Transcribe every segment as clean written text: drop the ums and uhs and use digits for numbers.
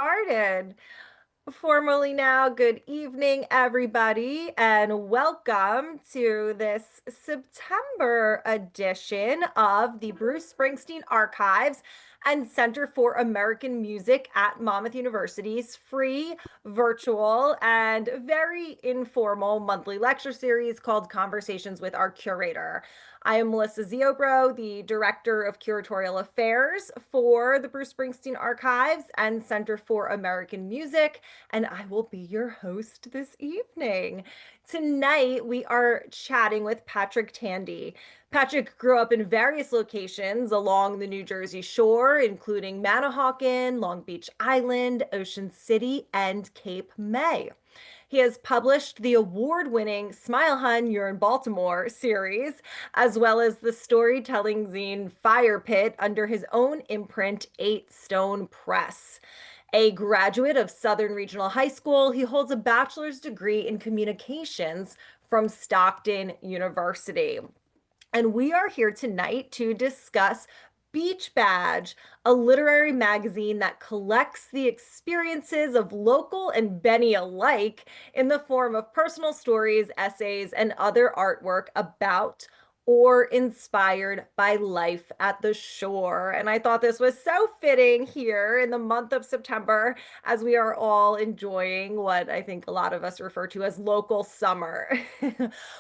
Started. Formally now, good evening, everybody, and welcome to this September edition of the Bruce Springsteen Archives and Center for American Music at Monmouth University's free, virtual, and very informal monthly lecture series called Conversations with Our Curator. I am Melissa Ziobro, the Director of Curatorial Affairs for the Bruce Springsteen Archives and Center for American Music, and I will be your host this evening. Tonight, we are chatting with Patrick Tandy. Patrick grew up in various locations along the New Jersey shore, including Manahawkin, Long Beach Island, Ocean City, and Cape May. He has published the award-winning Smile Hun, You're in Baltimore series, as well as the storytelling zine Fire Pit under his own imprint, Eight Stone Press. A graduate of Southern Regional High School, he holds a bachelor's degree in communications from Stockton University. And we are here tonight to discuss Beach Badge, a literary magazine that collects the experiences of local and Benny alike in the form of personal stories, essays, and other artwork about or inspired by life at the shore. And I thought this was so fitting here in the month of September as we are all enjoying what I think a lot of us refer to as local summer.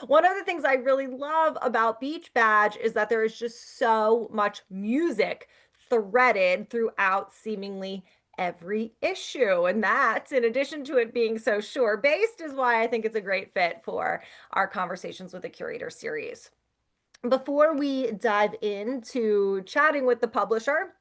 One of the things I really love about Beach Badge is that there is just so much music threaded throughout seemingly every issue. And that, in addition to it being so shore-based, is why I think it's a great fit for our Conversations with the Curator series. Before we dive into chatting with the publisher,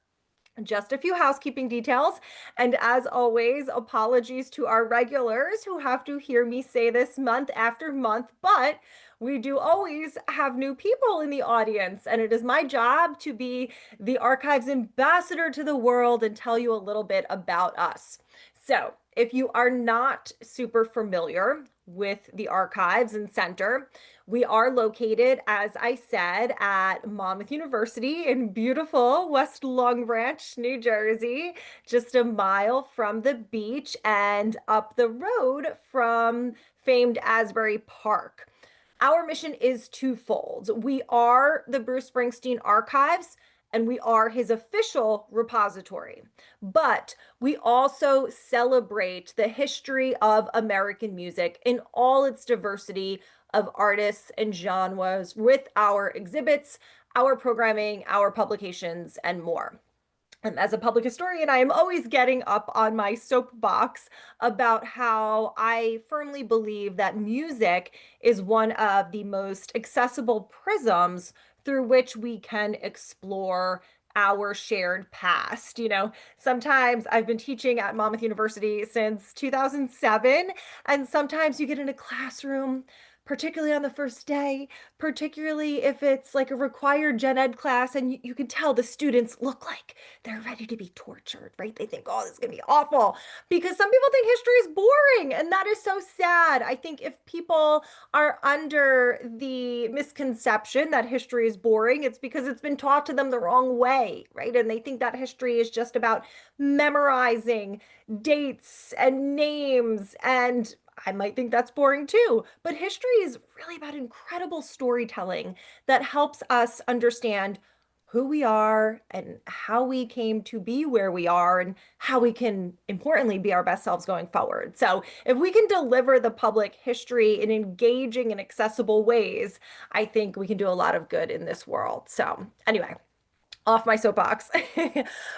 just a few housekeeping details. And as always, apologies to our regulars who have to hear me say this month after month, but we do always have new people in the audience, and it is my job to be the archives ambassador to the world and tell you a little bit about us. So, if you are not super familiar with the archives and center, we are located, as I said, at Monmouth University in beautiful West Long Branch, New Jersey, just a mile from the beach and up the road from famed Asbury Park. Our mission is twofold. We are the Bruce Springsteen Archives, and we are his official repository. But we also celebrate the history of American music in all its diversity of artists and genres with our exhibits, our programming, our publications, and more. And as a public historian, I am always getting up on my soapbox about how I firmly believe that music is one of the most accessible prisms through which we can explore our shared past. Sometimes I've been teaching at Monmouth University since 2007, and sometimes you get in a classroom, particularly on the first day, particularly if it's like a required gen ed class, and you can tell the students look like they're ready to be tortured, right? They think, oh, this is going to be awful, because some people think history is boring, and that is so sad. I think if people are under the misconception that history is boring, it's because it's been taught to them the wrong way, right? And they think that history is just about memorizing dates and names, and I might think that's boring too, but history is really about incredible storytelling that helps us understand who we are and how we came to be where we are and how we can, importantly, be our best selves going forward. So, if we can deliver the public history in engaging and accessible ways, I think we can do a lot of good in this world. So, anyway, off my soapbox.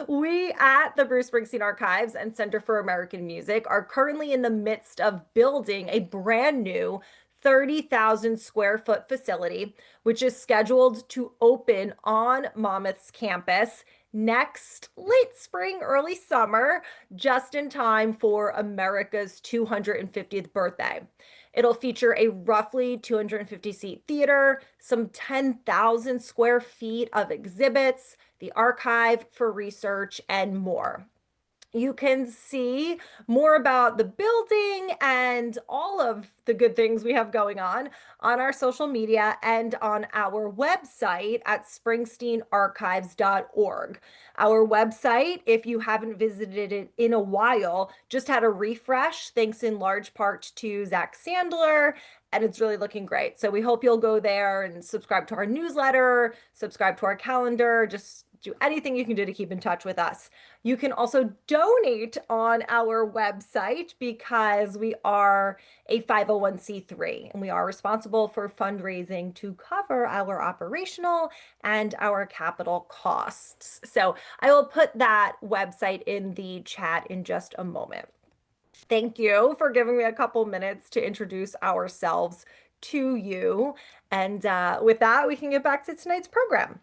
We at the Bruce Springsteen Archives and Center for American Music are currently in the midst of building a brand new 30,000 square foot facility, which is scheduled to open on Monmouth's campus next late spring, early summer, just in time for America's 250th birthday. It'll feature a roughly 250 seat theater, some 10,000 square feet of exhibits, the archive for research, and more. You can see more about the building and all of the good things we have going on our social media and on our website at springsteenarchives.org. Our website, if you haven't visited it in a while, just had a refresh, thanks in large part to Zach Sandler, and it's really looking great. So we hope you'll go there and subscribe to our newsletter, subscribe to our calendar, just do anything you can do to keep in touch with us. You can also donate on our website because we are a 501c3 and we are responsible for fundraising to cover our operational and our capital costs. So I will put that website in the chat in just a moment. Thank you for giving me a couple minutes to introduce ourselves to you. And with that, we can get back to tonight's program.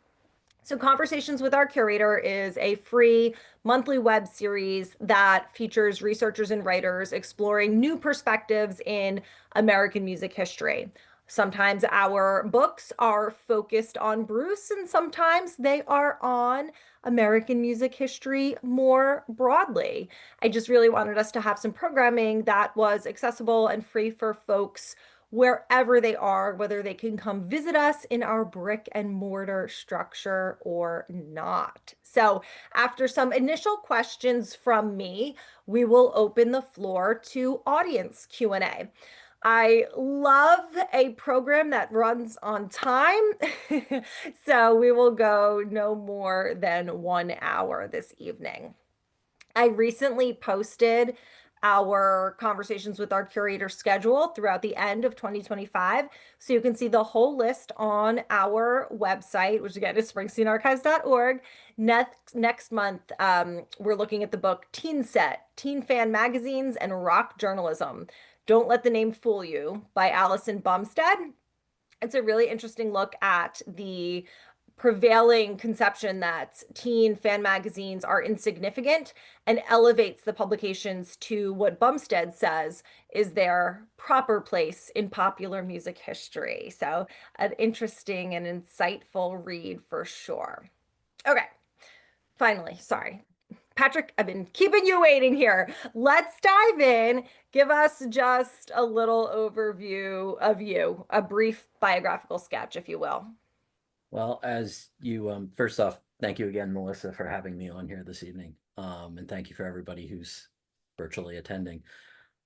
So, Conversations with Our Curator is a free monthly web series that features researchers and writers exploring new perspectives in American music history. Sometimes our books are focused on Bruce, and sometimes they are on American music history more broadly. I just really wanted us to have some programming that was accessible and free for folks wherever they are, whether they can come visit us in our brick and mortar structure or not. So, after some initial questions from me, we will open the floor to audience Q&A. I love a program that runs on time. So we will go no more than 1 hour this evening. I recently posted our Conversations with Our Curator schedule throughout the end of 2025. So you can see the whole list on our website, which again is springsteenarchives.org. Next month, we're looking at the book Teen Set, Teen Fan Magazines and Rock Journalism. Don't Let the Name Fool You by Allison Bumstead. It's a really interesting look at the prevailing conception that teen fan magazines are insignificant and elevates the publications to what Bumstead says is their proper place in popular music history. So, an interesting and insightful read for sure. Okay, finally, sorry. Patrick, I've been keeping you waiting here. Let's dive in. Give us just a little overview of you, a brief biographical sketch, if you will. Well, as you, first off, thank you again, Melissa, for having me on here this evening. And thank you for everybody who's virtually attending.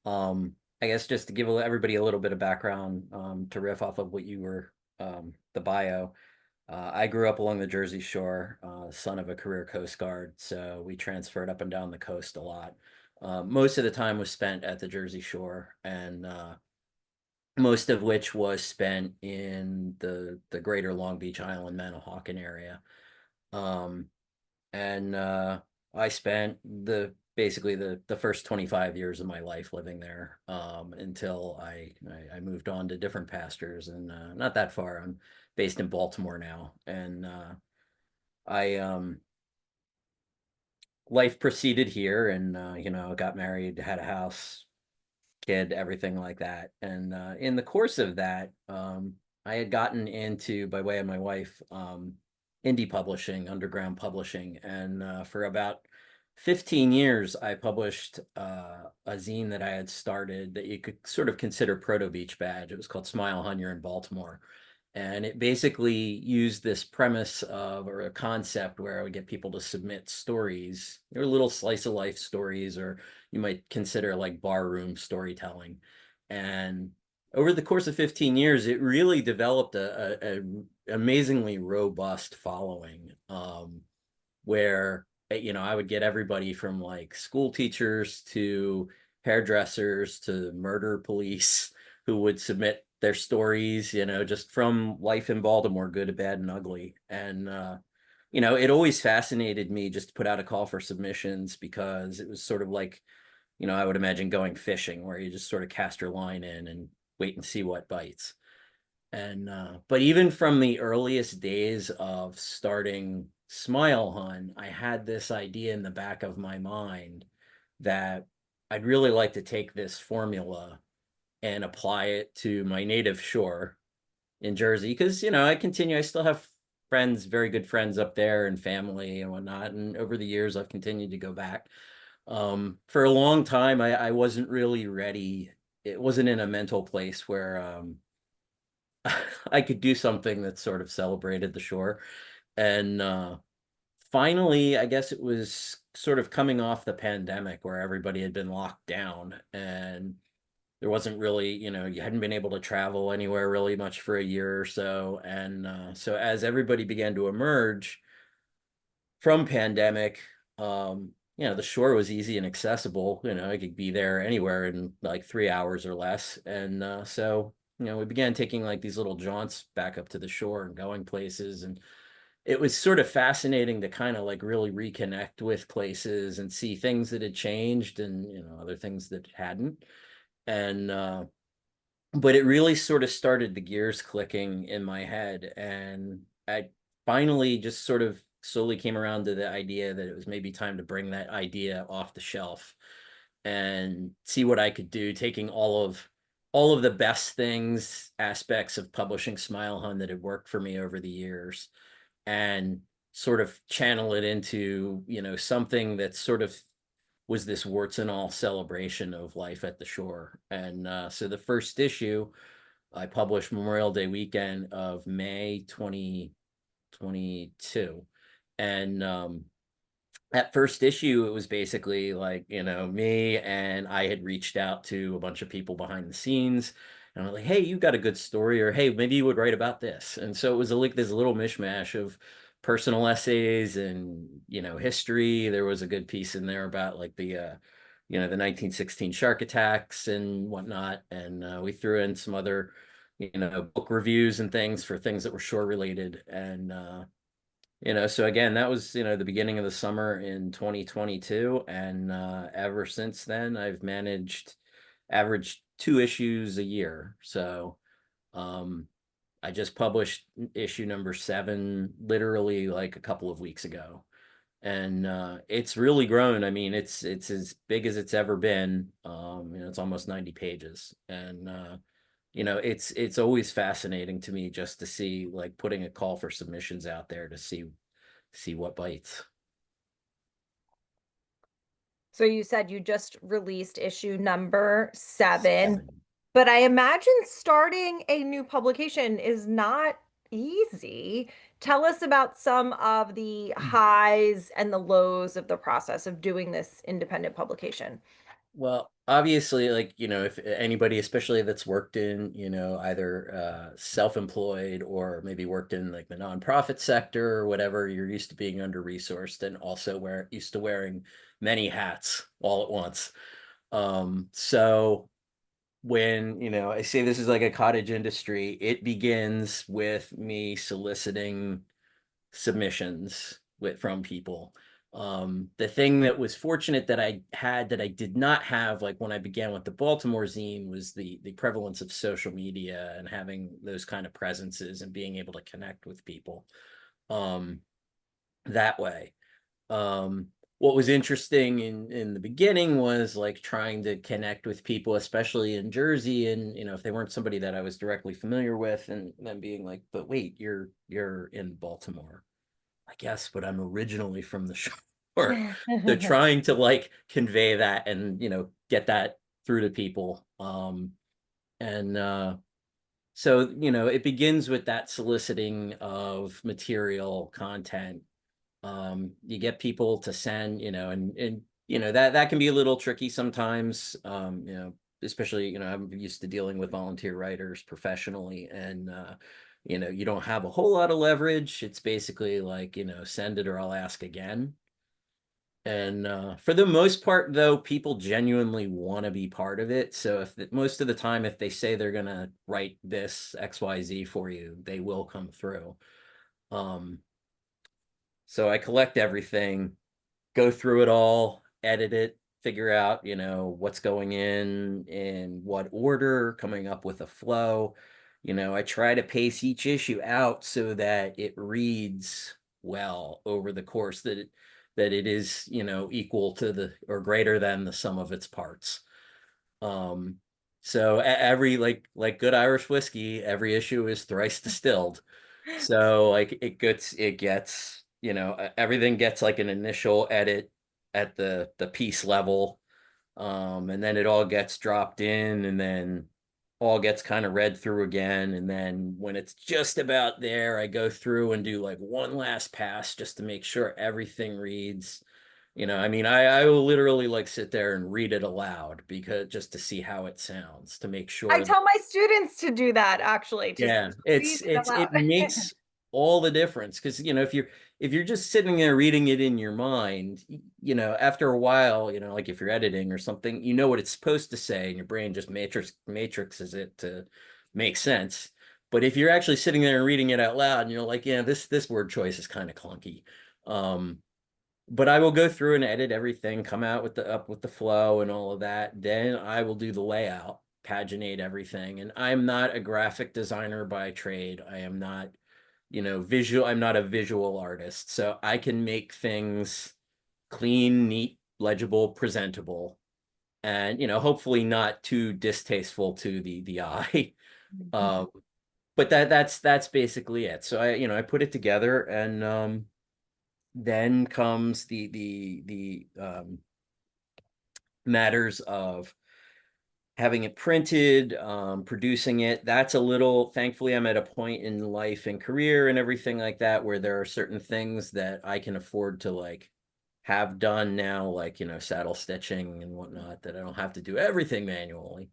I guess just to give everybody a little bit of background, to riff off of what you were, the bio. I grew up along the Jersey Shore, son of a career Coast Guard, so we transferred up and down the coast a lot. Most of the time was spent at the Jersey Shore, and most of which was spent in the greater Long Beach Island, Manahawkin area. And I spent basically the first 25 years of my life living there, until I moved on to different pastures, and not that far. I'm based in Baltimore now, and I life proceeded here, and got married, had a house, kid, everything like that. And in the course of that, I had gotten into, by way of my wife, indie publishing, underground publishing. And for about 15 years, I published a zine that I had started that you could sort of consider proto Beach Badge. It was called Smile Hun, You're in Baltimore. And it basically used this premise of, or a concept, where I would get people to submit stories. They're little slice of life stories, or you might consider like barroom storytelling. And over the course of 15 years, it really developed a amazingly robust following, where I would get everybody from like school teachers to hairdressers to murder police who would submit their stories, just from life in Baltimore, good, bad, and ugly. And it always fascinated me just to put out a call for submissions, because it was sort of like, I would imagine going fishing, where you just sort of cast your line in and wait and see what bites. And but even from the earliest days of starting Smile Hun, I had this idea in the back of my mind that I'd really like to take this formula and apply it to my native shore in Jersey, because I still have friends, very good friends up there, and family and whatnot, and over the years I've continued to go back. For a long time, I wasn't really ready. It wasn't in a mental place where I could do something that sort of celebrated the shore. And finally, I guess it was sort of coming off the pandemic where everybody had been locked down and there wasn't really, you hadn't been able to travel anywhere really much for a year or so. And so as everybody began to emerge from pandemic, the shore was easy and accessible. I could be there anywhere in like 3 hours or less. And we began taking like these little jaunts back up to the shore and going places. And it was sort of fascinating to kind of like really reconnect with places and see things that had changed and, other things that hadn't. And, but it really sort of started the gears clicking in my head. And I finally just sort of slowly came around to the idea that it was maybe time to bring that idea off the shelf and see what I could do, taking all of the best things, aspects of publishing Smile Hun that had worked for me over the years and sort of channel it into, something that sort of was this warts and all celebration of life at the shore. And so the first issue I published Memorial Day weekend of May 2022. And that first issue, it was basically like, me, and I had reached out to a bunch of people behind the scenes. And I'm like, hey, you got a good story, or hey, maybe you would write about this. And so it was like this little mishmash of personal essays and, history. There was a good piece in there about like the 1916 shark attacks and whatnot. And we threw in some other, book reviews and things for things that were shore related. And so again, that was, the beginning of the summer in 2022. And ever since then, I've averaged 2 issues a year. So um, I just published issue number 7, literally like a couple of weeks ago. And it's really grown. I mean, it's as big as it's ever been. It's almost 90 pages. And it's always fascinating to me just to see like putting a call for submissions out there to see what bites. So you said you just released issue number 7, 7. but I imagine starting a new publication is not easy. Tell us about some of the highs and the lows of the process of doing this independent publication. Well, obviously, like, if anybody, especially that's worked in, either self-employed or maybe worked in like the nonprofit sector or whatever, you're used to being under-resourced and also used to wearing many hats all at once. So when, I say this is like a cottage industry, it begins with me soliciting submissions from people. The thing that was fortunate that I had that I did not have like when I began with the Baltimore zine was the prevalence of social media and having those kind of presences and being able to connect with people um, that way. Um, what was interesting in the beginning was like trying to connect with people, especially in Jersey, and if they weren't somebody that I was directly familiar with, and then being like, but wait, you're in Baltimore. I guess, but I'm originally from the shore. So trying to like convey that and get that through to people. And so it begins with that soliciting of material content. You get people to send, and that can be a little tricky sometimes. Especially, I'm used to dealing with volunteer writers professionally, and you don't have a whole lot of leverage. It's basically like, send it or I'll ask again. And for the most part, though, people genuinely want to be part of it. So most of the time, if they say they're gonna write this XYZ for you, they will come through. Um, so I collect everything, go through it all, edit it, figure out, what's going in what order, coming up with a flow. I try to pace each issue out so that it reads well over the course that it is, equal to the or greater than the sum of its parts. Um, so every like good Irish whiskey, every issue is thrice distilled. So like it gets everything gets like an initial edit at the piece level, and then it all gets dropped in, and then all gets kind of read through again. And then when it's just about there, I go through and do like one last pass just to make sure everything reads. I mean, I will literally like sit there and read it aloud because just to see how it sounds, to make I sure. tell my students to do that actually, just Yeah, read it aloud. it makes all the difference because if you're just sitting there reading it in your mind, after a while, like if you're editing or something, you know what it's supposed to say, and your brain just matrixes it to make sense. But if you're actually sitting there and reading it out loud, and you're like, yeah, this word choice is kind of clunky. Um, but I will go through and edit everything, come out with the up with the flow and all of that. Then I will do the layout, paginate everything. And I'm not a graphic designer by trade. I am not, visual. I'm not a visual artist. So I can make things clean, neat, legible, presentable, and hopefully not too distasteful to the eye. Um, but that's basically it. So I put it together, and then comes the matters of having it printed, producing it. That's a little, thankfully, I'm at a point in life and career and everything like that where there are certain things that I can afford to like have done now, like, saddle stitching and whatnot, that I don't have to do everything manually.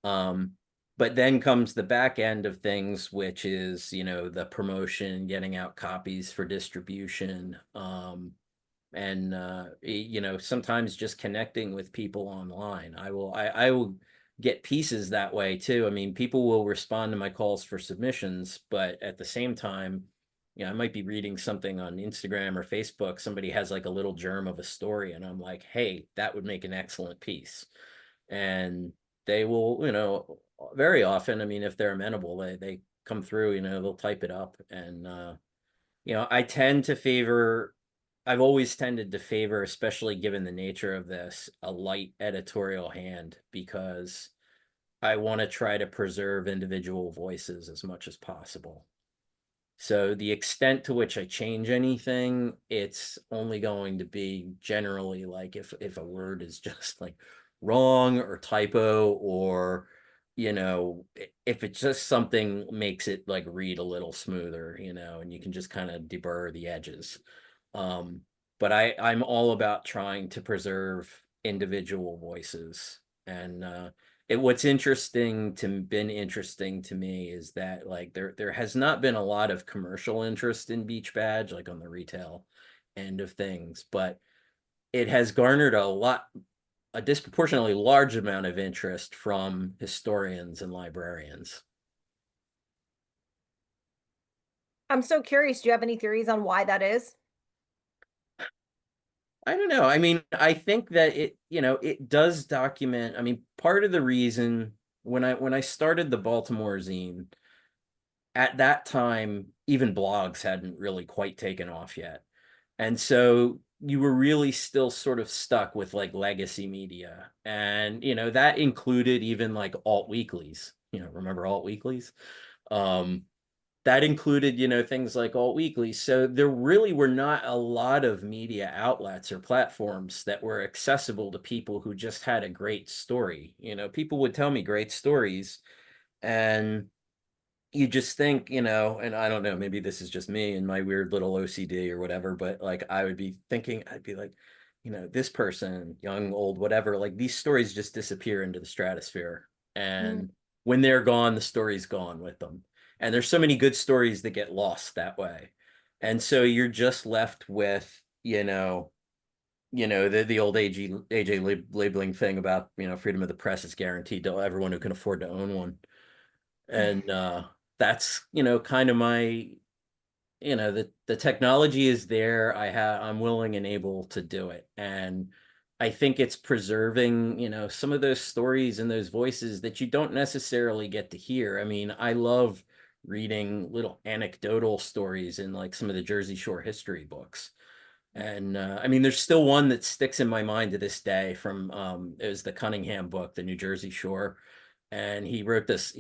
Um, but then comes the back end of things, which is, the promotion, getting out copies for distribution, and sometimes just connecting with people online. I will get pieces that way too. I mean, people will respond to my calls for submissions, but at the same time, I might be reading something on Instagram or Facebook. Somebody has like a little germ of a story, and I'm like, hey, that would make an excellent piece. And they will, very often, I mean, if they're amenable, they come through, they'll type it up. And I tend to favor, I've always tended to favor, especially given the nature of this, a light editorial hand, because I want to try to preserve individual voices as much as possible. So the extent to which I change anything, it's only going to be generally like if a word is just like wrong or typo, or if it's just something makes it like read a little smoother, and you can just kind of deburr the edges. Um, but I'm all about trying to preserve individual voices. And what's been interesting to me is that like there has not been a lot of commercial interest in Beach Badge, like on the retail end of things, but it has garnered a disproportionately large amount of interest from historians and librarians. I'm so curious. Do you have any theories on why that is? I don't know. I mean, I think that it does document. I mean, part of the reason when I started the Baltimore zine, at that time, even blogs hadn't really quite taken off yet. And so you were really still sort of stuck with like legacy media. And, that included even like alt weeklies. Remember alt weeklies? Um, that included, things like Alt Weekly. So there really were not a lot of media outlets or platforms that were accessible to people who just had a great story. People would tell me great stories, and you just think, and I don't know, maybe this is just me and my weird little OCD or whatever, but like I would be thinking, I'd be like, this person, young, old, whatever, like these stories just disappear into the stratosphere. Mm. And when they're gone, the story's gone with them. And there's so many good stories that get lost that way. And so you're just left with, the old AJ labeling thing about, freedom of the press is guaranteed to everyone who can afford to own one. And that's kind of my the technology is there. I'm willing and able to do it, and I think it's preserving some of those stories and those voices that you don't necessarily get to hear. I mean, I love reading little anecdotal stories in like some of the Jersey Shore history books. And I mean, there's still one that sticks in my mind to this day from it was the Cunningham book, The New Jersey Shore. And he wrote this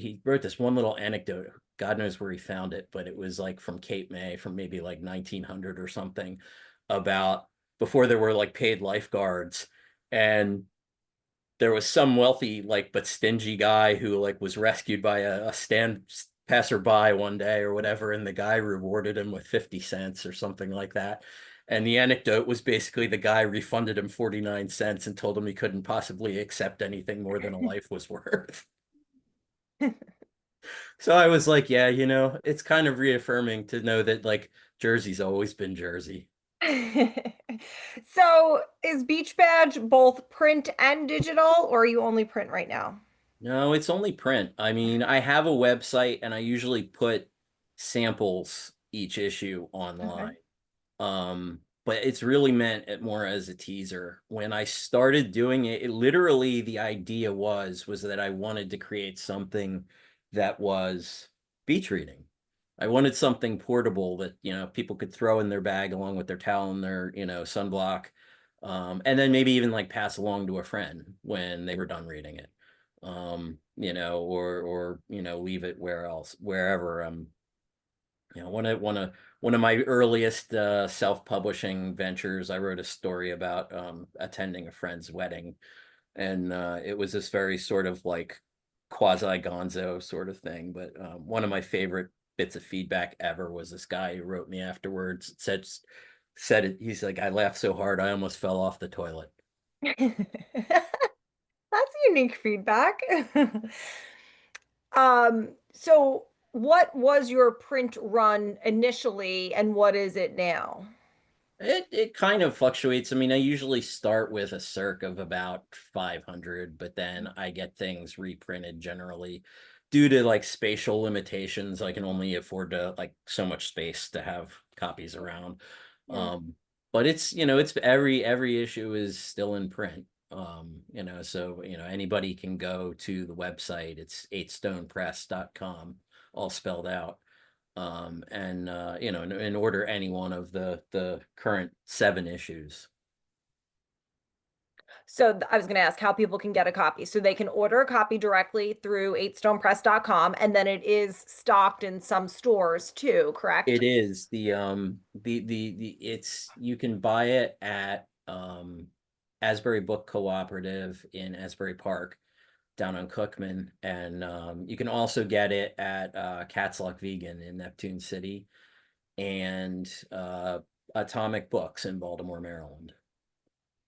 one little anecdote. God knows where he found it, but it was like from Cape May from maybe like 1900 or something about before there were like paid lifeguards. And there was some wealthy, like, but stingy guy who like was rescued by a stand passerby one day or whatever, and the guy rewarded him with 50 cents or something like that. And the anecdote was basically the guy refunded him 49 cents and told him he couldn't possibly accept anything more than a life was worth. So I was like, yeah, it's kind of reaffirming to know that like Jersey's always been Jersey. So is Beach Badge both print and digital, or are you only print right now? No, it's only print. I mean, I have a website and I usually put samples each issue Okay. online. But it's really meant more as a teaser. When I started doing it, literally the idea was that I wanted to create something that was beach reading. I wanted something portable that, people could throw in their bag along with their towel and their, sunblock. And then maybe even like pass along to a friend when they were done reading it. Or leave it wherever. One of my earliest self-publishing ventures, I wrote a story about attending a friend's wedding, and it was this very sort of like quasi-gonzo sort of thing. But one of my favorite bits of feedback ever was this guy who wrote me afterwards, said it, he's like, I laughed so hard I almost fell off the toilet. That's unique feedback. So what was your print run initially and what is it now? It kind of fluctuates. I mean, I usually start with a circ of about 500, but then I get things reprinted generally due to like spatial limitations. I can only afford to like so much space to have copies around. Yeah. Um, but it's every issue is still in print. So anybody can go to the website. It's eightstonepress.com, all spelled out, and and order any one of the current 7 issues. So I was going to ask how people can get a copy. So they can order a copy directly through eightstonepress.com and then it is stocked in some stores too, correct? It is the it's you can buy it at Asbury Book Cooperative in Asbury Park down on Cookman, and you can also get it at Cat's Luck Vegan in Neptune City, and Atomic Books in Baltimore, Maryland.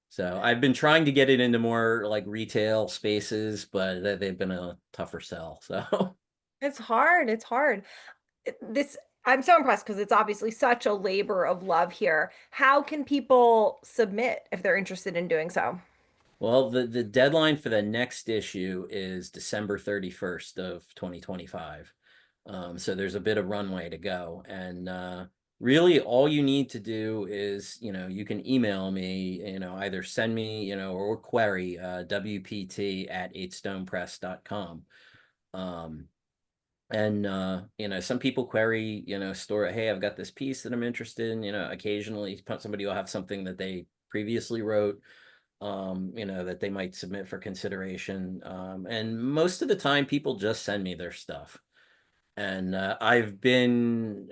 So I've been trying to get it into more like retail spaces, but they've been a tougher sell. So It's hard. It's hard. This I'm so impressed because it's obviously such a labor of love here. How can people submit if they're interested in doing so? well, the deadline for the next issue is December 31st of 2025. So there's a bit of runway to go. And really all you need to do is, you can email me, either send me, or query WPT at eightstonepress.com. Um, and some people query, store, hey, I've got this piece that I'm interested in. Occasionally somebody will have something that they previously wrote, that they might submit for consideration. And most of the time people just send me their stuff. And I've been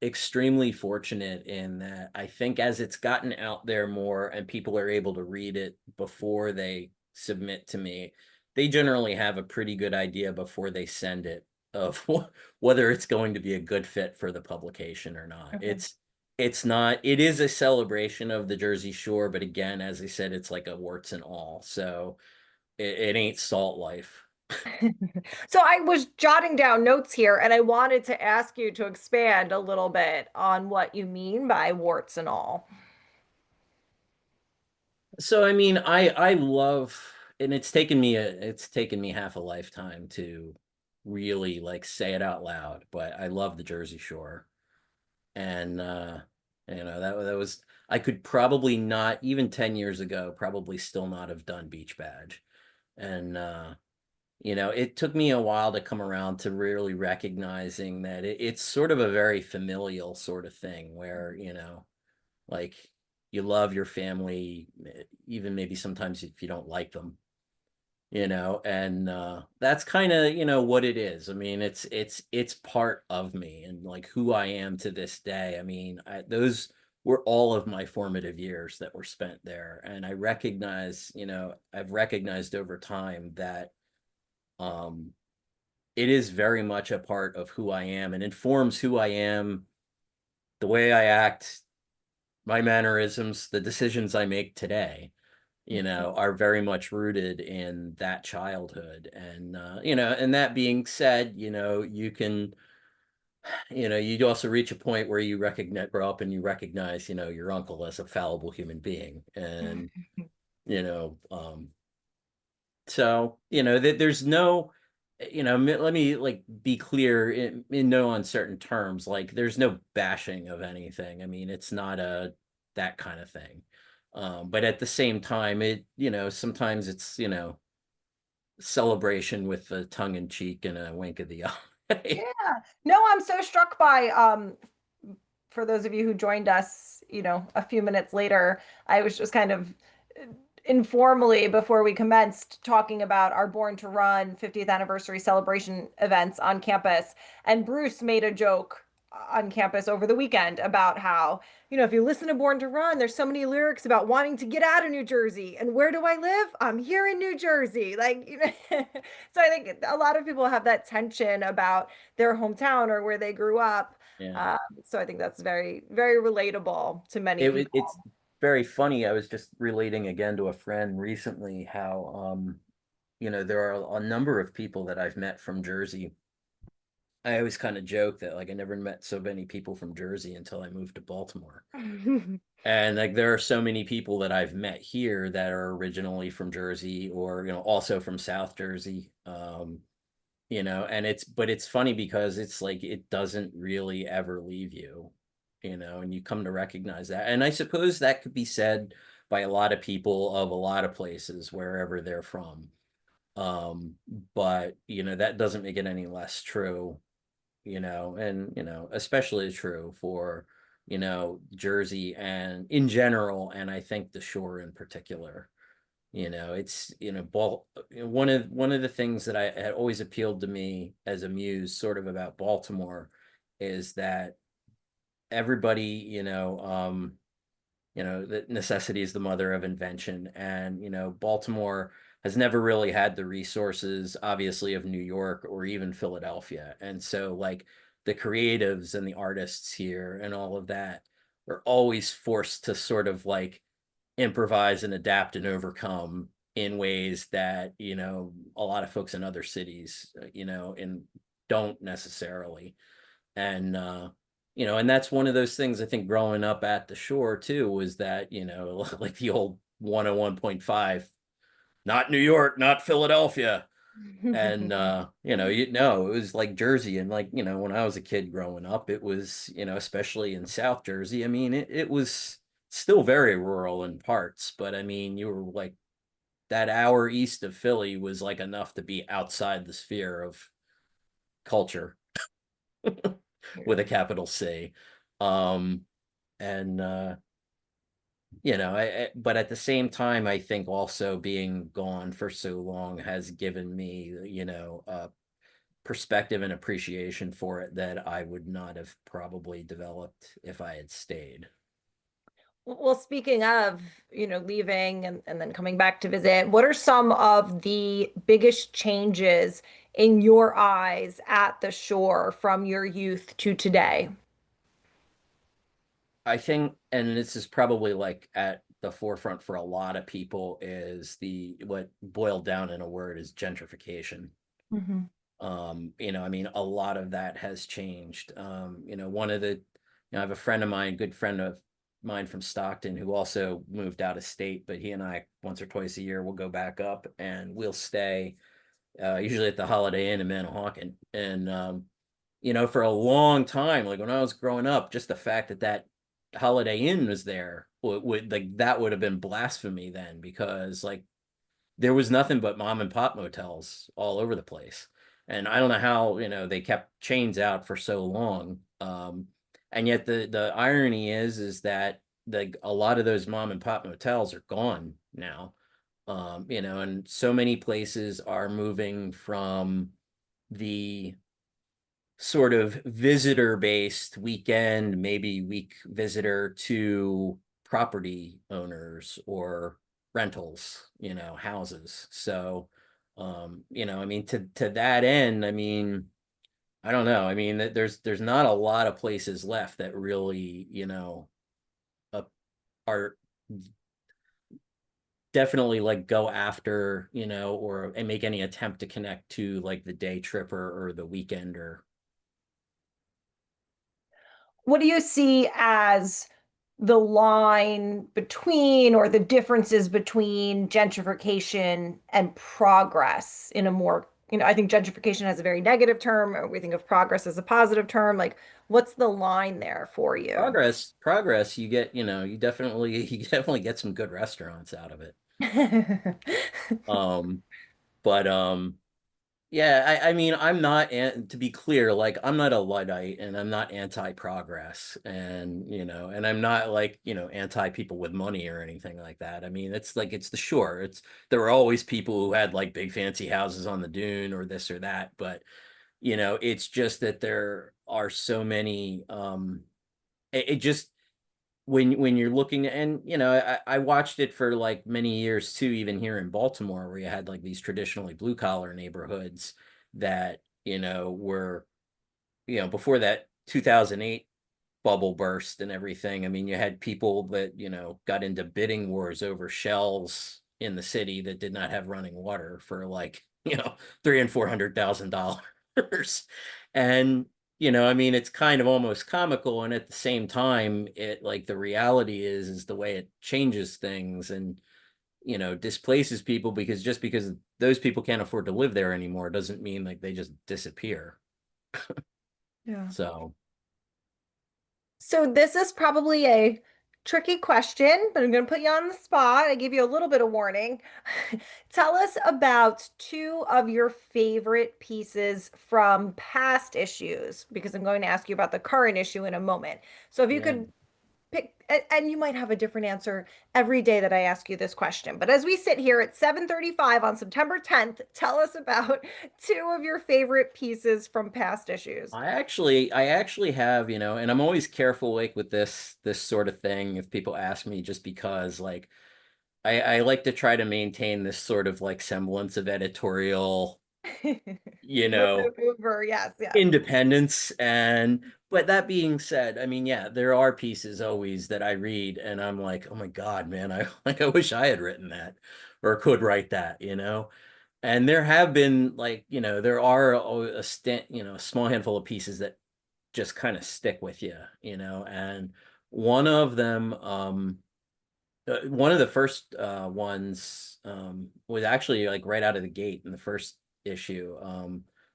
extremely fortunate in that I think as it's gotten out there more and people are able to read it before they submit to me, they generally have a pretty good idea before they send it of whether it's going to be a good fit for the publication or not. Okay. It's not, it is a celebration of the Jersey Shore, but again, as I said, it's like a warts and all. So it ain't salt life. So I was jotting down notes here and I wanted to ask you to expand a little bit on what you mean by warts and all. So I mean, I love, and it's taken me half a lifetime to really like say it out loud, but I love the Jersey Shore. And that was, I could probably not even 10 years ago probably still not have done Beach Badge. And it took me a while to come around to really recognizing that it's sort of a very familial sort of thing where, like you love your family, even maybe sometimes if you don't like them, and that's kind of, what it is. I mean, it's part of me and like who I am to this day. I mean, those were all of my formative years that were spent there. And I recognize, I've recognized over time that um, it is very much a part of who I am and informs who I am, the way I act, my mannerisms, the decisions I make today, are very much rooted in that childhood. And, and that being said, you also reach a point where you recognize, grow up and you recognize, your uncle as a fallible human being. And, you know, um, so, there's no, let me like be clear in no uncertain terms, like there's no bashing of anything. I mean, it's not that kind of thing. But at the same time, sometimes it's, celebration with a tongue in cheek and a wink of the eye. Yeah. No, I'm so struck by for those of you who joined us, a few minutes later, I was just kind of informally before we commenced talking about our Born to Run 50th anniversary celebration events on campus. And Bruce made a joke on campus over the weekend about how, if you listen to Born to Run, there's so many lyrics about wanting to get out of New Jersey. And where do I live? I'm here in New Jersey. Like, so I think a lot of people have that tension about their hometown or where they grew up. Yeah. So I think that's very, very relatable to many It's people. very funny. I was just relating again to a friend recently how, there are a number of people that I've met from Jersey. I always kind of joke that like I never met so many people from Jersey until I moved to Baltimore. And like there are so many people that I've met here that are originally from Jersey or, also from South Jersey. And it's funny because it's like it doesn't really ever leave you, and you come to recognize that. And I suppose that could be said by a lot of people of a lot of places wherever they're from. Um, but that doesn't make it any less true, and especially true for, Jersey and in general, and I think the shore in particular. It's one of the things that I had always appealed to me as a muse, sort of about Baltimore, is that everybody, that necessity is the mother of invention, and Baltimore has never really had the resources, obviously, of New York or even Philadelphia, and so like the creatives and the artists here and all of that are always forced to sort of like improvise and adapt and overcome in ways that a lot of folks in other cities and don't necessarily. And and that's one of those things I think growing up at the shore too, was that like the old 101.5, not New York, not Philadelphia. And it was like Jersey. And like when I was a kid growing up, it was especially in South Jersey, I mean it was still very rural in parts, but I mean you were like that hour east of Philly was like enough to be outside the sphere of culture with a capital C. um and but at the same time, I think also being gone for so long has given me perspective and appreciation for it that I would not have probably developed if I had stayed. Well, speaking of, leaving and then coming back to visit, what are some of the biggest changes in your eyes at the shore from your youth to today? I think, and this is probably like at the forefront for a lot of people, is the what boiled down in a word is gentrification. Mhm. I mean, a lot of that has changed. One of the, I have a friend of mine, good friend of mine from Stockton, who also moved out of state, but he and I once or twice a year will go back up and we'll stay, usually at the Holiday Inn in Manahawkin. And for a long time, like when I was growing up, just the fact that that Holiday Inn was there would like that would have been blasphemy then, because like there was nothing but mom and pop motels all over the place. And I don't know how, they kept chains out for so long. And yet the irony is that a lot of those mom and pop motels are gone now. And so many places are moving from the sort of visitor based weekend, maybe week visitor to property owners or rentals, houses. So, I mean, to that end, I mean, I don't know. I mean, there's not a lot of places left that really, uh, are definitely like go after, or and make any attempt to connect to like the day tripper or the weekender. What do you see as the line between or the differences between gentrification and progress in a more, I think gentrification has a very negative term, or we think of progress as a positive term. Like, what's the line there for you? Progress, you get, you definitely get some good restaurants out of it. Um, but Yeah, I mean, I'm not, to be clear, like I'm not a Luddite and I'm not anti-progress and, and I'm not like, anti people with money or anything like that. I mean, it's like it's the shore. There were always people who had like big fancy houses on the dune or this or that, but it's just that there are so many it just when you're looking, and I watched it for like many years too, even here in Baltimore, where you had like these traditionally blue collar neighborhoods that were, before that 2008 bubble burst and everything. I mean, you had people that got into bidding wars over shells in the city that did not have running water for like three and $400,000. And I mean, it's kind of almost comical, and at the same time, it like the reality is the way it changes things and displaces people, because just because those people can't afford to live there anymore doesn't mean like they just disappear. Yeah. So So this is probably a tricky question, but I'm going to put you on the spot. I give you a little bit of warning. Tell us about two of your favorite pieces from past issues, because I'm going to ask you about the current issue in a moment. So if you yeah. could pick, and you might have a different answer every day that I ask you this question. But as we sit here at 7:35 on September 10th, tell us about two of your favorite pieces from past issues. I actually have, and I'm always careful like with this sort of thing if people ask me, just because like I like to try to maintain this sort of like semblance of editorial, you know, Mover, yes, yes. independence. And but that being said, I mean, yeah, there are pieces always that I read and I'm like, oh my God, man, I like I wish I had written that or could write that, And there have been like, there are a small handful of pieces that just kind of stick with you, and one of them, one of the first ones was actually like right out of the gate in the first issue.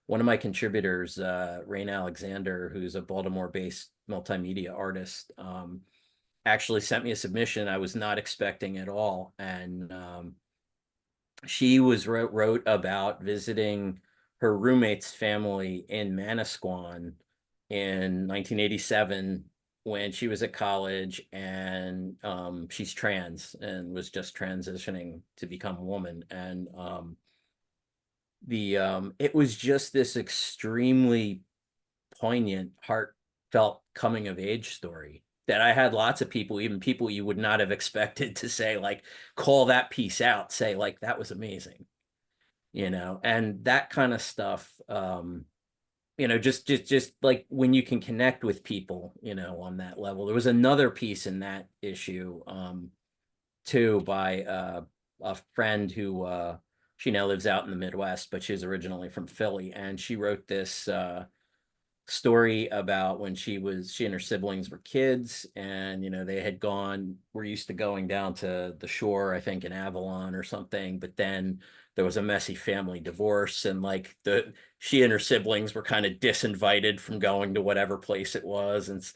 One of my contributors, Rain Alexander, who's a Baltimore-based multimedia artist, actually sent me a submission I was not expecting at all, and she wrote about visiting her roommate's family in Manasquan in 1987 when she was at college, and she's trans and was just transitioning to become a woman. And the it was just this extremely poignant, heartfelt coming of age story that I had lots of people, even people you would not have expected to say, like, call that piece out, say, like, that was amazing, and that kind of stuff. Just like when you can connect with people, on that level. There was another piece in that issue, too, by a friend who she now lives out in the Midwest, but she's originally from Philly, and she wrote this story about when she and her siblings were kids, and they had were used to going down to the shore, I think in Avalon or something, but then there was a messy family divorce, and like the she and her siblings were kind of disinvited from going to whatever place it was, and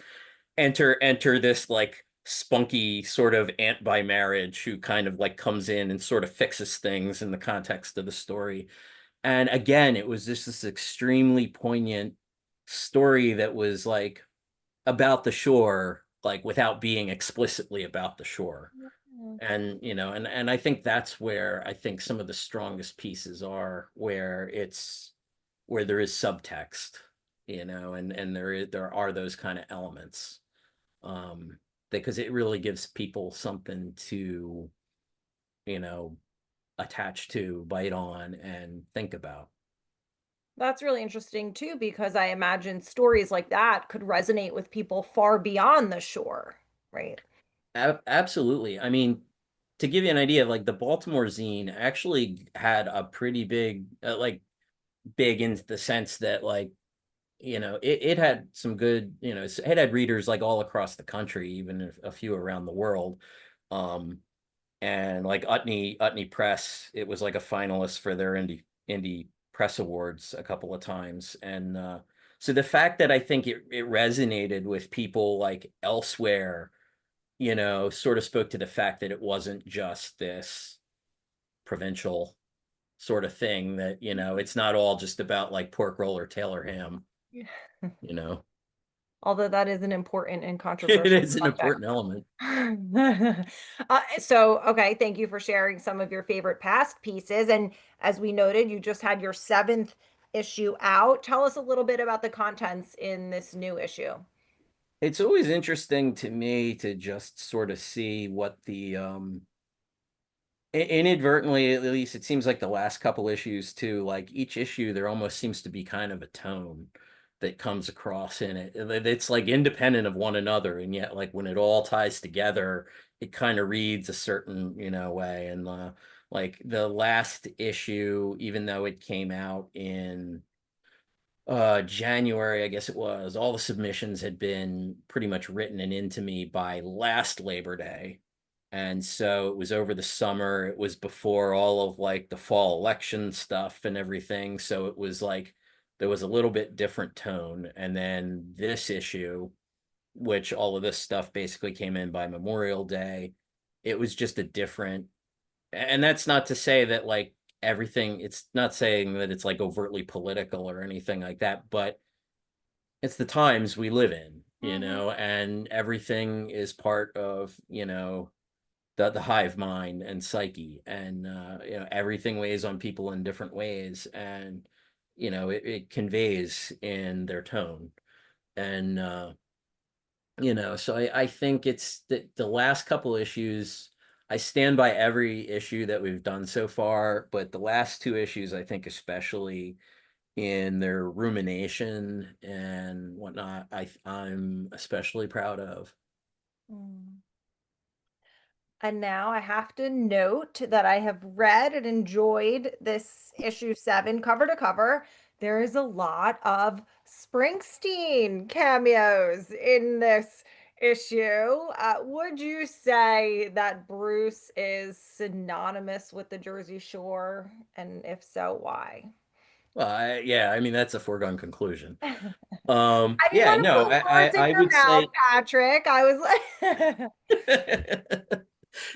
enter this like spunky sort of aunt by marriage who kind of like comes in and sort of fixes things in the context of the story. And again, it was just this extremely poignant story that was like about the shore, like without being explicitly about the shore. And and I think that's where I think some of the strongest pieces are, where there is subtext. and there are those kind of elements, because it really gives people something to, you know, attach to, bite on, and think about. That's really interesting too, because I imagine stories like that could resonate with people far beyond the shore, right? Absolutely. I mean, to give you an idea, like the Baltimore zine actually had a pretty big, big in the sense that, like, it had some good, it had readers like all across the country, even if a few around the world. Um, and like Utne Press, it was like a finalist for their indie press awards a couple of times. And so the fact that I think it resonated with people like elsewhere, sort of spoke to the fact that it wasn't just this provincial sort of thing, that, it's not all just about like pork roll or Taylor ham, Yeah. you know. Although that is an important and It controversial is an subject. important element. So, okay, thank you for sharing some of your favorite past pieces. And as we noted, you just had your seventh issue out. Tell us a little bit about the contents in this new issue. It's always interesting to me to just sort of see what the inadvertently, at least it seems like the last couple issues too, like each issue there almost seems to be kind of a tone that comes across in it. It's like independent of one another, and yet like when it all ties together, it kind of reads a certain, way. And like the last issue, even though it came out in January, I guess it was, all the submissions had been pretty much written and into me by last Labor Day. And so it was over the summer. It was before all of like the fall election stuff and everything. So it was like there was a little bit different tone. And then this issue, which all of this stuff basically came in by Memorial Day, it was just a different, and that's not to say that like everything, it's not saying that it's like overtly political or anything like that, but it's the times we live in, Mhm. and everything is part of, the hive mind and psyche, and everything weighs on people in different ways, and it conveys in their tone. And so I think it's the last couple issues, I stand by every issue that we've done so far, but the last two issues, I think especially in their rumination and whatnot, I'm especially proud of. Mm. And now I have to note that I have read and enjoyed this issue seven cover to cover. There is a lot of Springsteen cameos in this issue. Would you say that Bruce is synonymous with the Jersey Shore? And if so, why? Well, yeah, I mean that's a foregone conclusion. I didn't Yeah, want to no, put words in I your would mouth, say Patrick. I was like,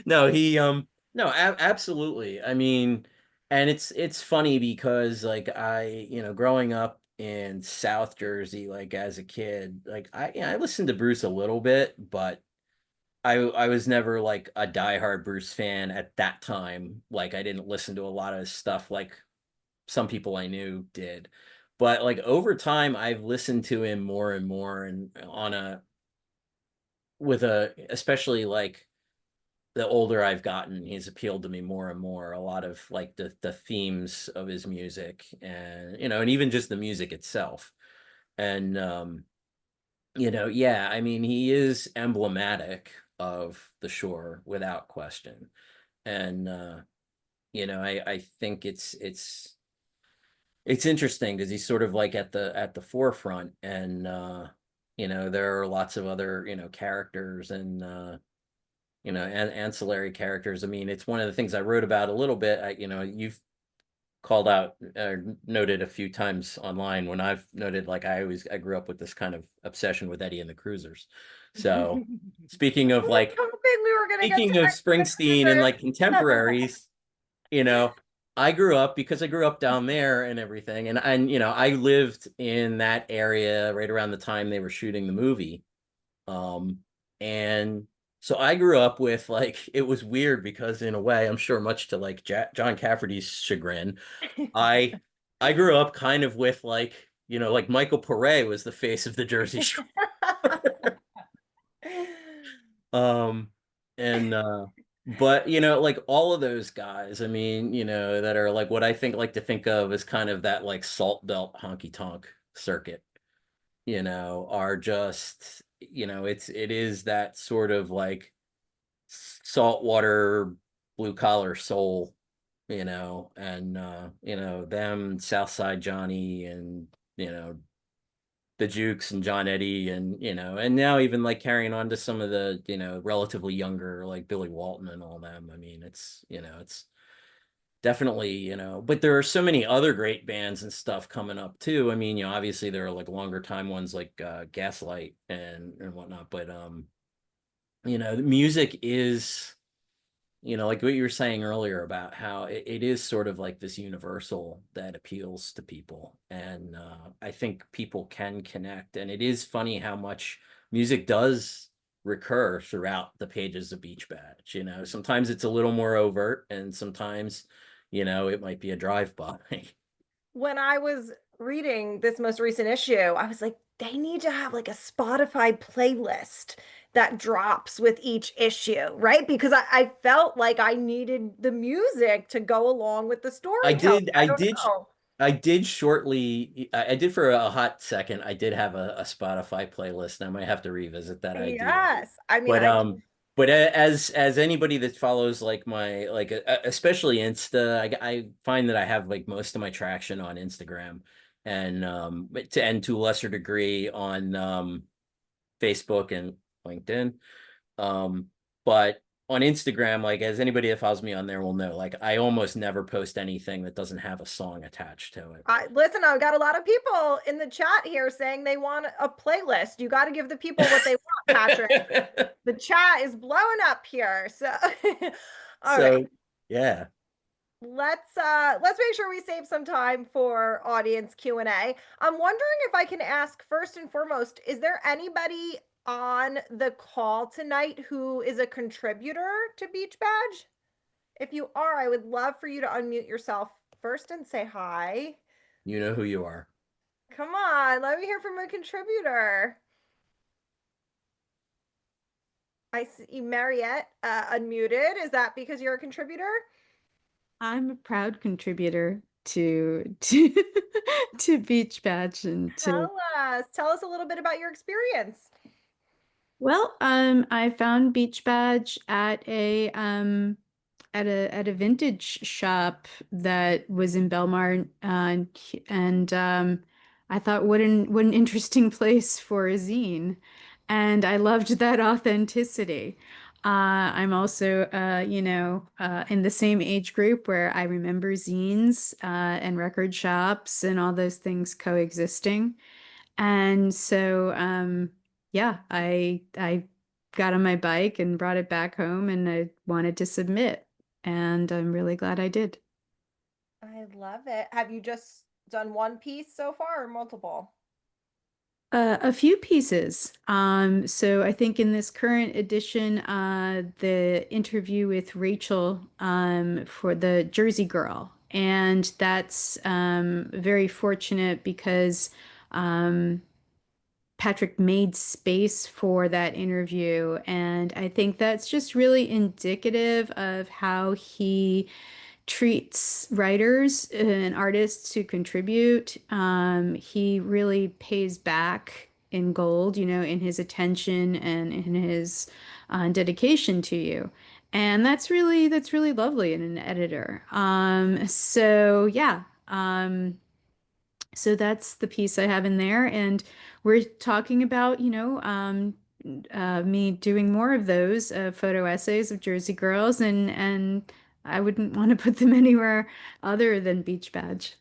no, no, absolutely. I mean, and it's funny because like growing up in South Jersey, like as a kid, like I listened to Bruce a little bit, but I was never like a diehard Bruce fan at that time. Like I didn't listen to a lot of his stuff like some people I knew did. But like over time, I've listened to him more and more, and on a with a especially like the older I've gotten, he's appealed to me more and more. A lot of like the themes of his music, and and even just the music itself. And yeah, I mean, he is emblematic of the shore without question. And I think it's interesting because he's sort of like at the forefront, and there are lots of other characters, and ancillary characters. I mean, it's one of the things I wrote about a little bit. You've called out noted a few times online when I've noted, like, I grew up with this kind of obsession with Eddie and the Cruisers. So speaking I of was like hoping we were going to get to speaking of Eddie and Springsteen and like contemporaries, you know, I grew up because I grew up down there and everything. And I lived in that area right around the time they were shooting the movie. And so I grew up with, like, it was weird because in a way, I'm sure much to like John Cafferty's chagrin, the I I grew up kind of with like like Michael Pare was the face of the Jersey Shore. Um, and but like all of those guys, I mean, that are like what I think like to think of as kind of that like salt belt honky tonk circuit, are just, it is that sort of like saltwater blue collar soul, and them Southside Johnny and the Jukes and John Eddie and now even like carrying on to some of the relatively younger like Billy Walton and all them. I mean, it's definitely but there are so many other great bands and stuff coming up too. I mean, obviously there are like longer time ones like Gaslight and whatnot, but the music is like what you were saying earlier about how it is sort of like this universal that appeals to people. And I think people can connect. And it is funny how much music does recur throughout the pages of Beach Badge. Sometimes it's a little more overt, and sometimes, it might be a drive-by. When I was reading this most recent issue, I was like, they need to have like a Spotify playlist that drops with each issue, right? Because I felt like I needed the music to go along with the I storytelling. did, I I don't did, know. I did shortly, I did for a hot second. I did have a Spotify playlist, and I might have to revisit that idea. Yes. I mean, But I as anybody that follows like my like especially Insta, I find that I have like most of my traction on Instagram, and to a lesser degree on Facebook and LinkedIn. Um, but on Instagram, like as anybody that follows me on there will know, like I almost never post anything that doesn't have a song attached to it. listen, I've got a lot of people in the chat here saying they want a playlist. You got to give the people what they want, Patrick. The chat is blowing up here. So all right. So yeah. Let's make sure we save some time for audience Q&A. I'm wondering if I can ask first and foremost, is there anybody on the call tonight who is a contributor to Beach Badge? If you are, I would love for you to unmute yourself first and say hi. You know who you are. Come on, let me hear from a contributor. I see Mariette unmuted. Is that because you're a contributor? I'm a proud contributor to to Beach Badge and to Tell us a little bit about your experience. I found Beach Badge at a vintage shop that was in Belmar, and I thought what an interesting place for a zine, and I loved that authenticity. I'm also, in the same age group where I remember zines and record shops and all those things coexisting. And so, yeah, I got on my bike and brought it back home, and I wanted to submit, and I'm really glad I did. I love it. Have you just done one piece so far or multiple? A few pieces. So I think in this current edition, the interview with Rachel, for the Jersey Girl, and that's very fortunate because Patrick made space for that interview, and I think that's just really indicative of how he treats writers and artists who contribute. He really pays back in gold, in his attention and in his dedication to you. And that's really lovely in an editor. So yeah. So that's the piece I have in there, and we're talking about, me doing more of those photo essays of Jersey girls, and I wouldn't want to put them anywhere other than Beach Badge.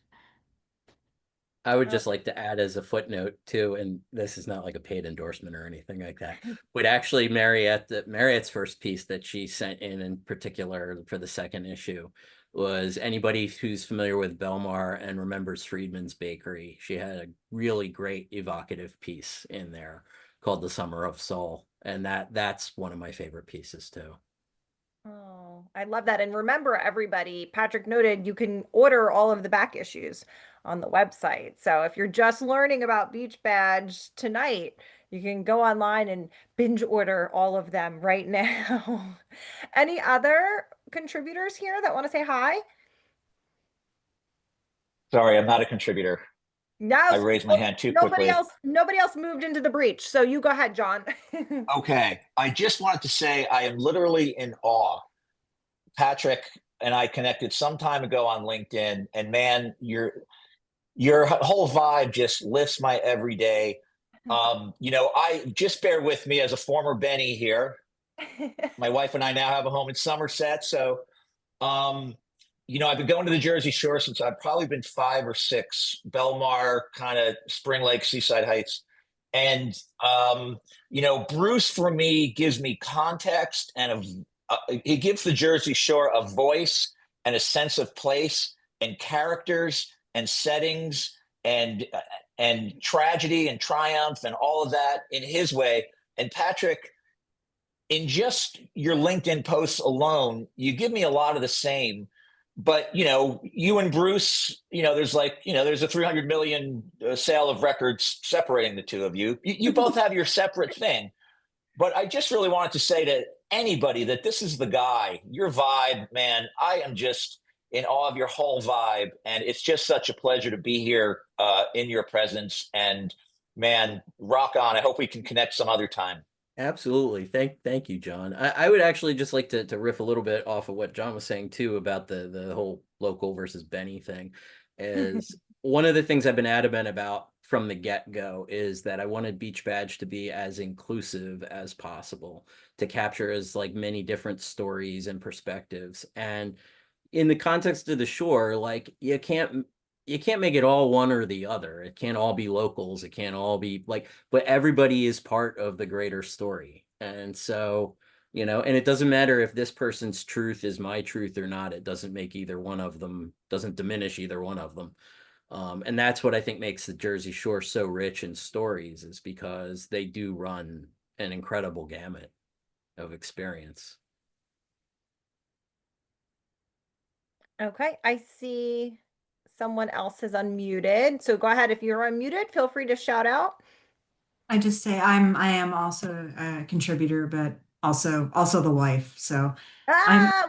I would Uh, just like to add as a footnote too, and this is not like a paid endorsement or anything like that, but actually Marriott's first piece that she sent in particular for the second issue was anybody who's familiar with Belmar and remembers Friedman's Bakery. She had a really great evocative piece in there called The Summer of Soul, and that's one of my favorite pieces too. Oh, I love that. And remember, everybody, Patrick noted you can order all of the back issues on the website. So if you're just learning about Beach Badge tonight, you can go online and binge order all of them right now. Any other contributors here that want to say hi? Sorry, I'm not a contributor. No, I raised my hand too quickly. nobody else moved into the breach. So you go ahead, John. Okay, I just wanted to say I am literally in awe. Patrick and I connected some time ago on LinkedIn, and man, your whole vibe just lifts my everyday. I just bear with me as a former Benny here. My wife and I now have a home in Somerset, so um, I've been going to the Jersey Shore since I've probably been 5 or 6, Belmar, kind of Spring Lake, Seaside Heights. And, Bruce for me gives me context he gives the Jersey Shore a voice and a sense of place and characters and settings and tragedy and triumph and all of that in his way. And Patrick, in just your LinkedIn posts alone, you give me a lot of the same. But you and Bruce, there's a 300 million sale of records separating the two of you. You both have your separate thing. But I just really wanted to say to anybody that this is the guy, your vibe, man. I am just in awe of your whole vibe, and it's just such a pleasure to be here in your presence. And man, rock on. I hope we can connect some other time. Absolutely. Thank you, John. I would actually just like to riff a little bit off of what John was saying too about the whole local versus Benny thing. Is one of the things I've been adamant about from the get-go is that I wanted Beach Badge to be as inclusive as possible, to capture as like many different stories and perspectives. And in the context of the shore, like you can't make it all one or the other. It can't all be locals. It can't all be like, but everybody is part of the greater story. And so, and it doesn't matter if this person's truth is my truth or not. It doesn't make either one of them, doesn't diminish either one of them. And that's what I think makes the Jersey Shore so rich in stories, is because they do run an incredible gamut of experience. Okay, I see someone else is unmuted. So go ahead. If you're unmuted, feel free to shout out. I just say I am also a contributor, but also the wife. So I'm Ah,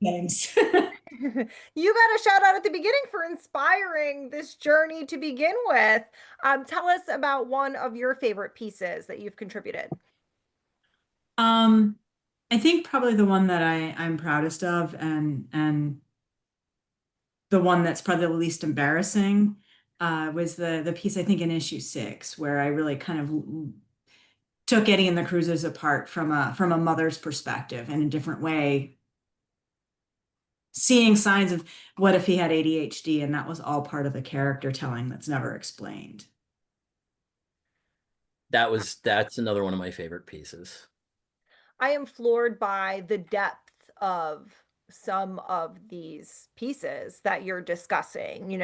thanks. you got a shout out at the beginning for inspiring this journey to begin with. Tell us about one of your favorite pieces that you've contributed. Um, I think probably the one that I'm proudest of and the one that's probably the least embarrassing was the piece I think in issue 6, where I really kind of took Eddie and the Cruisers apart from a mother's perspective in a different way, seeing signs of what if he had ADHD, and that was all part of the character telling that's never explained. That's another one of my favorite pieces. I am floored by the depth of some of these pieces that you're discussing.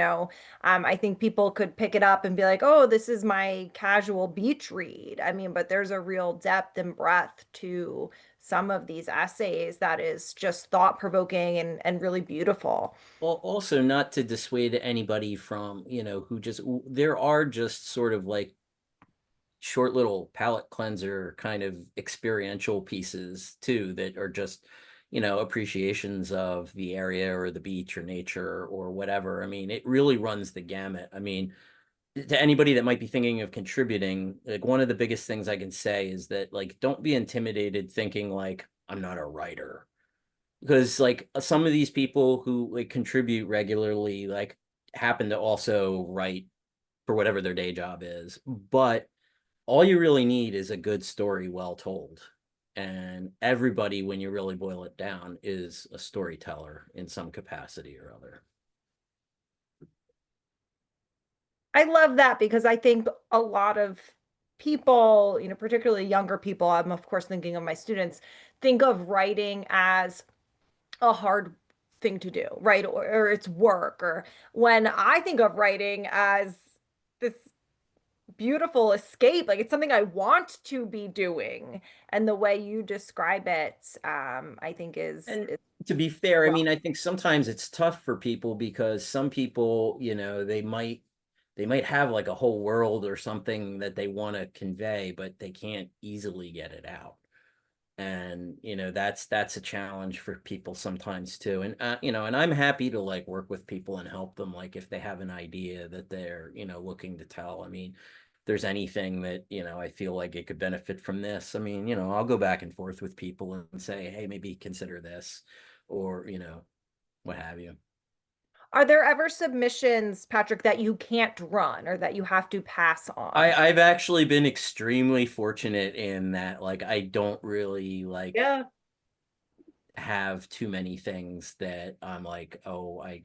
I think people could pick it up and be like, oh, this is my casual beach read. I mean, but there's a real depth and breadth to some of these essays that is just thought provoking and really beautiful. Well, also not to dissuade anybody from, who just, there are just sort of like short little palate cleanser kind of experiential pieces too that are just appreciations of the area or the beach or nature or whatever. I mean, it really runs the gamut. I mean, to anybody that might be thinking of contributing, like one of the biggest things I can say is that, like, don't be intimidated thinking like I'm not a writer, because like some of these people who like contribute regularly like happen to also write for whatever their day job is, but all you really need is a good story well told. And everybody, when you really boil it down, is a storyteller in some capacity or other. I love that because I think a lot of people, particularly younger people, I'm of course thinking of my students, think of writing as a hard thing to do, right? Or it's work. Or when I think of writing as this beautiful escape. Like, it's something I want to be doing. And the way you describe it, I think And is to be fair, I well. mean, I think sometimes it's tough for people because some people, you know, they might have like a whole world or something that they want to convey, but they can't easily get it out. And you know, that's a challenge for people sometimes too. And you know, and I'm happy to like work with people and help them, like if they have an idea that they're, you know, looking to tell. I mean, if there's anything that, you know, I feel like it could benefit from this, I mean, you know, I'll go back and forth with people and say, hey, maybe consider this, or you know, what have you. Are there ever submissions, Patrick, that you can't run or that you have to pass on? I've actually been extremely fortunate in that, like, I don't really like Yeah. have too many things that I'm like, oh, I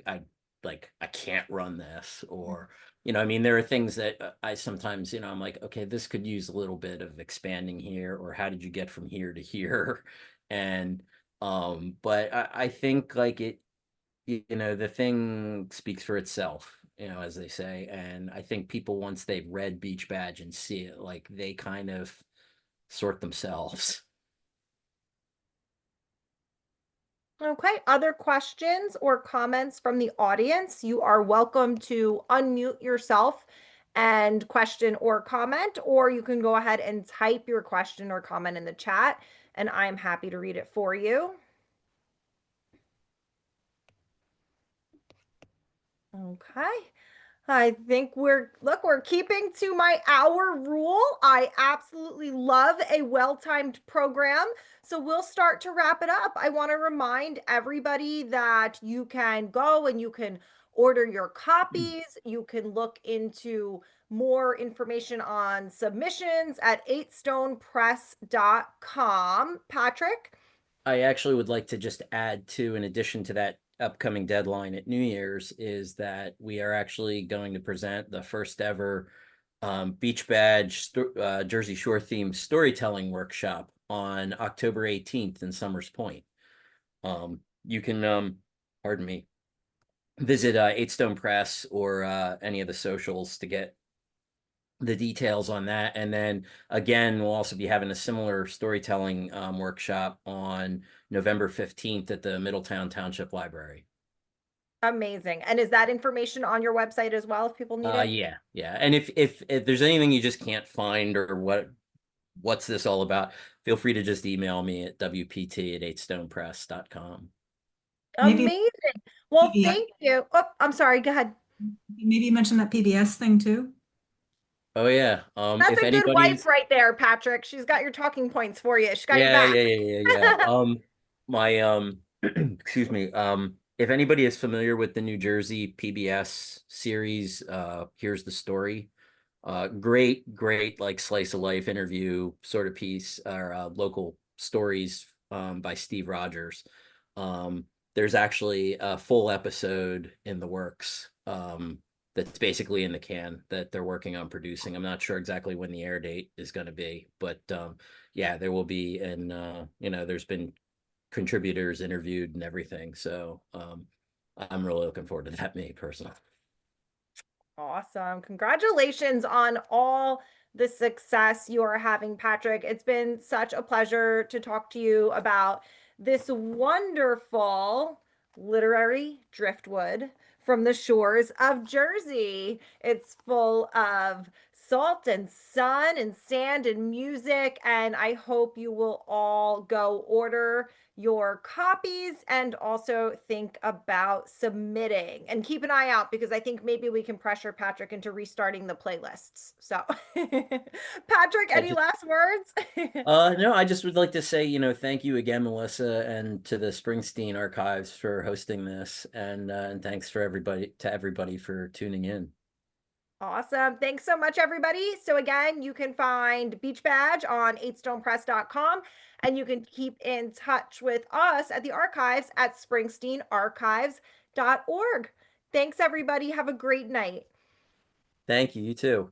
like I can't run this, or you know, I mean, there are things that I sometimes, you know, I'm like, okay, this could use a little bit of expanding here, or how did you get from here to here? And but I think like it, you know, the thing speaks for itself, you know, as they say. And I think people, once they've read Beach Badge and see it, like they kind of sort themselves. Okay, other questions or comments from the audience? You are welcome to unmute yourself and question or comment, or you can go ahead and type your question or comment in the chat, and I'm happy to read it for you. Okay. I think we're keeping to my hour rule. I absolutely love a well-timed program. So we'll start to wrap it up. I want to remind everybody that you can go and you can order your copies. You can look into more information on submissions at eightstonepress.com. Patrick? I actually would like to just add to, in addition to that upcoming deadline at New Year's, is that we are actually going to present the first ever Beach Badge Jersey Shore themed storytelling workshop on October 18th in Summers Point. You can, pardon me, visit Eight Stone Press or any of the socials to get the details on that. And then again, we'll also be having a similar storytelling workshop on November 15th at the Middletown Township Library. Amazing. And is that information on your website as well if people need it? Yeah. And if there's anything you just can't find, or what's this all about, feel free to just email me at wpt@eightstonepress.com. Maybe Amazing. Well, PBS, thank you. Oh, I'm sorry. Go ahead. maybe you mentioned that PBS thing too. Oh yeah. That's If a good wife anybody's right there, Patrick. She's got your talking points for you. She's got your Yeah, back. yeah, yeah, yeah, yeah. My excuse me. If anybody is familiar with the New Jersey PBS series, Here's the Story. Great like slice of life interview sort of piece, or local stories by Steve Rogers. Um, there's actually a full episode in the works, that's basically in the can, that they're working on producing. I'm not sure exactly when the air date is going to be, but yeah, there will be. And you know, there's been contributors interviewed and everything. So I'm really looking forward to that, me personally. Awesome. Congratulations on all the success you are having, Patrick. It's been such a pleasure to talk to you about this wonderful literary driftwood from the shores of Jersey. It's full of salt and sun and sand and music, and I hope you will all go order your copies and also think about submitting and keep an eye out, because I think maybe we can pressure Patrick into restarting the playlists. So Patrick, I any just last words? No, I just would like to say, you know, thank you again, Melissa, and to the Springsteen Archives for hosting this, and thanks for everybody for tuning in. Awesome. Thanks so much, everybody. So again, you can find Beach Badge on eightstonepress.com, and you can keep in touch with us at the archives at springsteenarchives.org. Thanks, everybody. Have a great night. Thank you. You too.